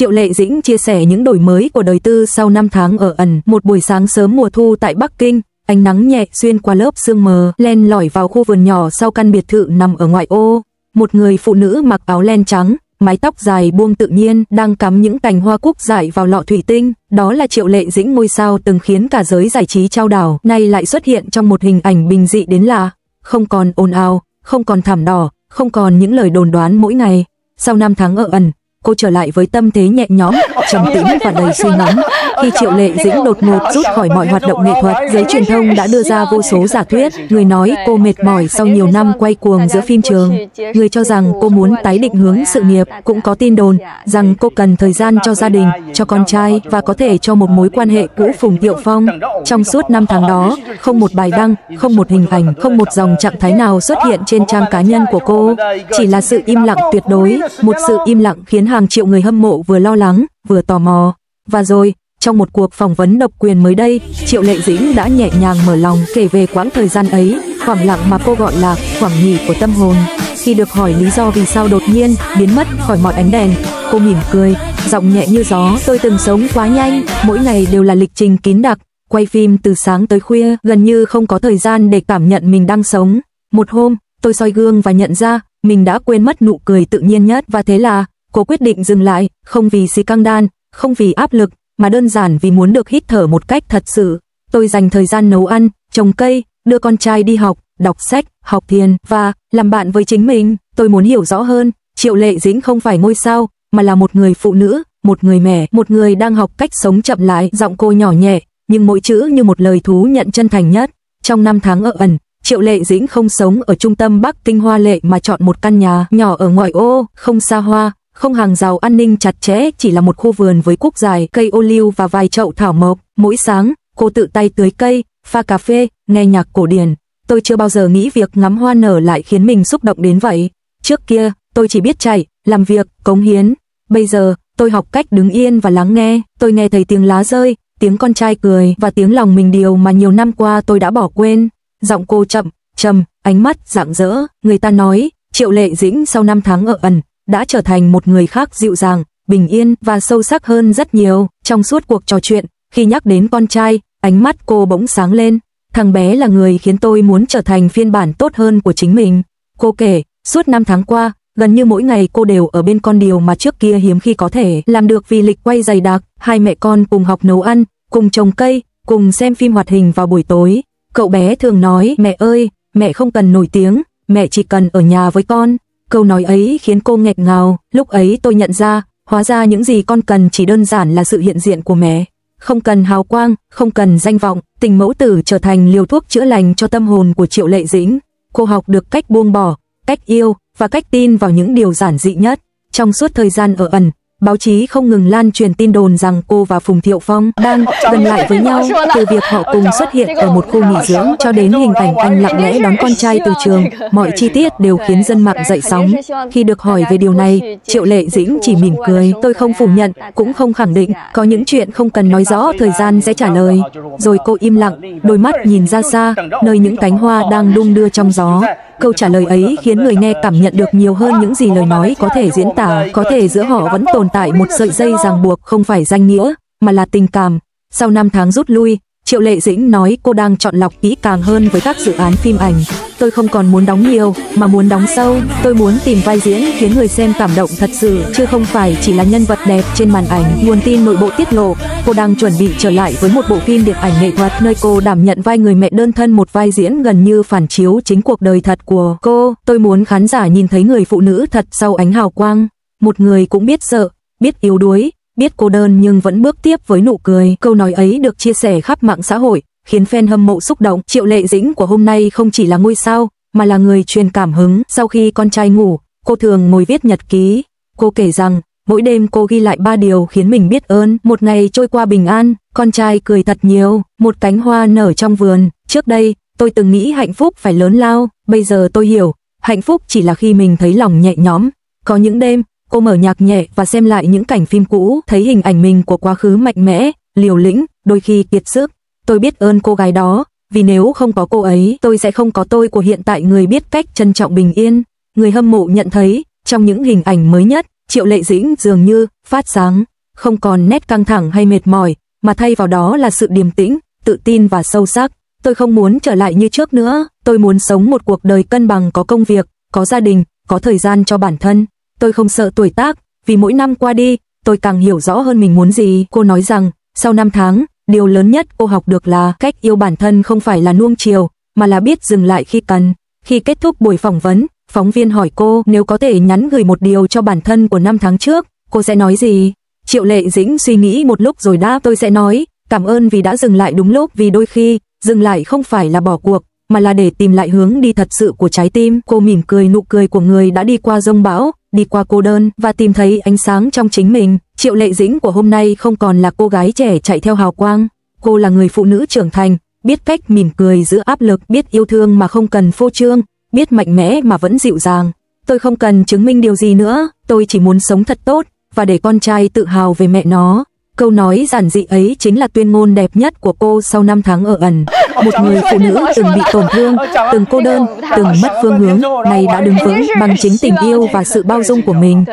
Triệu Lệ Dĩnh chia sẻ những đổi mới của đời tư sau 5 tháng ở ẩn. Một buổi sáng sớm mùa thu tại Bắc Kinh, ánh nắng nhẹ xuyên qua lớp sương mờ, len lỏi vào khu vườn nhỏ sau căn biệt thự nằm ở ngoại ô. Một người phụ nữ mặc áo len trắng, mái tóc dài buông tự nhiên, đang cắm những cành hoa cúc dại vào lọ thủy tinh. Đó là Triệu Lệ Dĩnh, ngôi sao từng khiến cả giới giải trí chao đảo, nay lại xuất hiện trong một hình ảnh bình dị đến lạ. Không còn ồn ào, không còn thảm đỏ, không còn những lời đồn đoán mỗi ngày. Sau 5 tháng ở ẩn, cô trở lại với tâm thế nhẹ nhõm, trầm tĩnh và đầy suy ngẫm. Khi Triệu Lệ Dĩnh đột ngột rút khỏi mọi hoạt động nghệ thuật, giới truyền thông đã đưa ra vô số giả thuyết. Người nói cô mệt mỏi sau nhiều năm quay cuồng giữa phim trường, người cho rằng cô muốn tái định hướng sự nghiệp, cũng có tin đồn rằng cô cần thời gian cho gia đình, cho con trai và có thể cho một mối quan hệ cũ Phùng Thiệu Phong. Trong suốt 5 tháng đó, không một bài đăng, không một hình ảnh, không một dòng trạng thái nào xuất hiện trên trang cá nhân của cô, chỉ là sự im lặng tuyệt đối, một sự im lặng khiến hàng triệu người hâm mộ vừa lo lắng, vừa tò mò. Và rồi, trong một cuộc phỏng vấn độc quyền mới đây, Triệu Lệ Dĩnh đã nhẹ nhàng mở lòng kể về quãng thời gian ấy, khoảng lặng mà cô gọi là khoảng nghỉ của tâm hồn. Khi được hỏi lý do vì sao đột nhiên biến mất khỏi mọi ánh đèn, cô mỉm cười, giọng nhẹ như gió. Tôi từng sống quá nhanh, mỗi ngày đều là lịch trình kín đặc, quay phim từ sáng tới khuya, gần như không có thời gian để cảm nhận mình đang sống. Một hôm, tôi soi gương và nhận ra mình đã quên mất nụ cười tự nhiên nhất, và thế là cô quyết định dừng lại, không vì scandal, không vì áp lực, mà đơn giản vì muốn được hít thở một cách thật sự. Tôi dành thời gian nấu ăn, trồng cây, đưa con trai đi học, đọc sách, học thiền và làm bạn với chính mình. Tôi muốn hiểu rõ hơn, Triệu Lệ Dĩnh không phải ngôi sao, mà là một người phụ nữ, một người mẹ, một người đang học cách sống chậm lại. Giọng cô nhỏ nhẹ, nhưng mỗi chữ như một lời thú nhận chân thành nhất. Trong 5 tháng ở ẩn, Triệu Lệ Dĩnh không sống ở trung tâm Bắc Kinh hoa lệ mà chọn một căn nhà nhỏ ở ngoại ô, không xa hoa, không hàng rào an ninh chặt chẽ, chỉ là một khu vườn với cúc dài, cây ô liu và vài chậu thảo mộc. Mỗi sáng, cô tự tay tưới cây, pha cà phê, nghe nhạc cổ điển. Tôi chưa bao giờ nghĩ việc ngắm hoa nở lại khiến mình xúc động đến vậy. Trước kia, tôi chỉ biết chạy, làm việc, cống hiến. Bây giờ, tôi học cách đứng yên và lắng nghe. Tôi nghe thấy tiếng lá rơi, tiếng con trai cười và tiếng lòng mình, điều mà nhiều năm qua tôi đã bỏ quên. Giọng cô chậm, trầm, ánh mắt rạng rỡ. Người ta nói, Triệu Lệ Dĩnh sau 5 tháng ở ẩn đã trở thành một người khác, dịu dàng, bình yên và sâu sắc hơn rất nhiều. Trong suốt cuộc trò chuyện, khi nhắc đến con trai, ánh mắt cô bỗng sáng lên. Thằng bé là người khiến tôi muốn trở thành phiên bản tốt hơn của chính mình. Cô kể, suốt 5 tháng qua, gần như mỗi ngày cô đều ở bên con, điều mà trước kia hiếm khi có thể làm được vì lịch quay dày đặc. Hai mẹ con cùng học nấu ăn, cùng trồng cây, cùng xem phim hoạt hình vào buổi tối. Cậu bé thường nói, mẹ ơi, mẹ không cần nổi tiếng, mẹ chỉ cần ở nhà với con. Câu nói ấy khiến cô nghẹn ngào. Lúc ấy tôi nhận ra, hóa ra những gì con cần chỉ đơn giản là sự hiện diện của mẹ. Không cần hào quang, không cần danh vọng. Tình mẫu tử trở thành liều thuốc chữa lành cho tâm hồn của Triệu Lệ Dĩnh. Cô học được cách buông bỏ, cách yêu và cách tin vào những điều giản dị nhất. Trong suốt thời gian ở ẩn, báo chí không ngừng lan truyền tin đồn rằng cô và Phùng Thiệu Phong đang gần lại với nhau, từ việc họ cùng xuất hiện ở một khu nghỉ dưỡng cho đến hình ảnh anh lặng lẽ đón con trai từ trường, mọi chi tiết đều khiến dân mạng dậy sóng. Khi được hỏi về điều này, Triệu Lệ Dĩnh chỉ mỉm cười, tôi không phủ nhận, cũng không khẳng định, có những chuyện không cần nói rõ, thời gian sẽ trả lời. Rồi cô im lặng, đôi mắt nhìn ra xa, nơi những cánh hoa đang đung đưa trong gió. Câu trả lời ấy khiến người nghe cảm nhận được nhiều hơn những gì lời nói có thể diễn tả. Có thể giữa họ vẫn tồn tại một sợi dây ràng buộc, không phải danh nghĩa, mà là tình cảm. Sau 5 tháng rút lui, Triệu Lệ Dĩnh nói cô đang chọn lọc kỹ càng hơn với các dự án phim ảnh. Tôi không còn muốn đóng nhiều, mà muốn đóng sâu. Tôi muốn tìm vai diễn khiến người xem cảm động thật sự, chứ không phải chỉ là nhân vật đẹp trên màn ảnh. Nguồn tin nội bộ tiết lộ, cô đang chuẩn bị trở lại với một bộ phim điện ảnh nghệ thuật, nơi cô đảm nhận vai người mẹ đơn thân, một vai diễn gần như phản chiếu chính cuộc đời thật của cô. Tôi muốn khán giả nhìn thấy người phụ nữ thật sau ánh hào quang. Một người cũng biết sợ, biết yếu đuối, biết cô đơn nhưng vẫn bước tiếp với nụ cười. Câu nói ấy được chia sẻ khắp mạng xã hội, khiến fan hâm mộ xúc động. Triệu Lệ Dĩnh của hôm nay không chỉ là ngôi sao, mà là người truyền cảm hứng. Sau khi con trai ngủ, cô thường ngồi viết nhật ký. Cô kể rằng, mỗi đêm cô ghi lại 3 điều khiến mình biết ơn. Một ngày trôi qua bình an, con trai cười thật nhiều, một cánh hoa nở trong vườn. Trước đây, tôi từng nghĩ hạnh phúc phải lớn lao, bây giờ tôi hiểu, hạnh phúc chỉ là khi mình thấy lòng nhẹ nhõm. Có những đêm, cô mở nhạc nhẹ và xem lại những cảnh phim cũ, thấy hình ảnh mình của quá khứ mạnh mẽ, liều lĩnh, đôi khi kiệt sức. Tôi biết ơn cô gái đó, vì nếu không có cô ấy, tôi sẽ không có tôi của hiện tại, người biết cách trân trọng bình yên. Người hâm mộ nhận thấy, trong những hình ảnh mới nhất, Triệu Lệ Dĩnh dường như phát sáng. không còn nét căng thẳng hay mệt mỏi, mà thay vào đó là sự điềm tĩnh, tự tin và sâu sắc. Tôi không muốn trở lại như trước nữa, tôi muốn sống một cuộc đời cân bằng, có công việc, có gia đình, có thời gian cho bản thân. Tôi không sợ tuổi tác, vì mỗi năm qua đi, tôi càng hiểu rõ hơn mình muốn gì. Cô nói rằng, sau 5 tháng, điều lớn nhất cô học được là cách yêu bản thân không phải là nuông chiều, mà là biết dừng lại khi cần. Khi kết thúc buổi phỏng vấn, phóng viên hỏi cô nếu có thể nhắn gửi một điều cho bản thân của 5 tháng trước, cô sẽ nói gì? Triệu Lệ Dĩnh suy nghĩ một lúc rồi đáp, tôi sẽ nói, cảm ơn vì đã dừng lại đúng lúc, vì đôi khi, dừng lại không phải là bỏ cuộc, mà là để tìm lại hướng đi thật sự của trái tim. Cô mỉm cười, nụ cười của người đã đi qua giông bão, đi qua cô đơn và tìm thấy ánh sáng trong chính mình. Triệu Lệ Dĩnh của hôm nay không còn là cô gái trẻ chạy theo hào quang, cô là người phụ nữ trưởng thành, biết cách mỉm cười giữa áp lực, biết yêu thương mà không cần phô trương, biết mạnh mẽ mà vẫn dịu dàng. Tôi không cần chứng minh điều gì nữa, tôi chỉ muốn sống thật tốt và để con trai tự hào về mẹ nó. Câu nói giản dị ấy chính là tuyên ngôn đẹp nhất của cô sau 5 tháng ở ẩn. Một người phụ nữ từng bị tổn thương, từng cô đơn, từng mất phương hướng, nay đã đứng vững bằng chính tình yêu và sự bao dung của mình.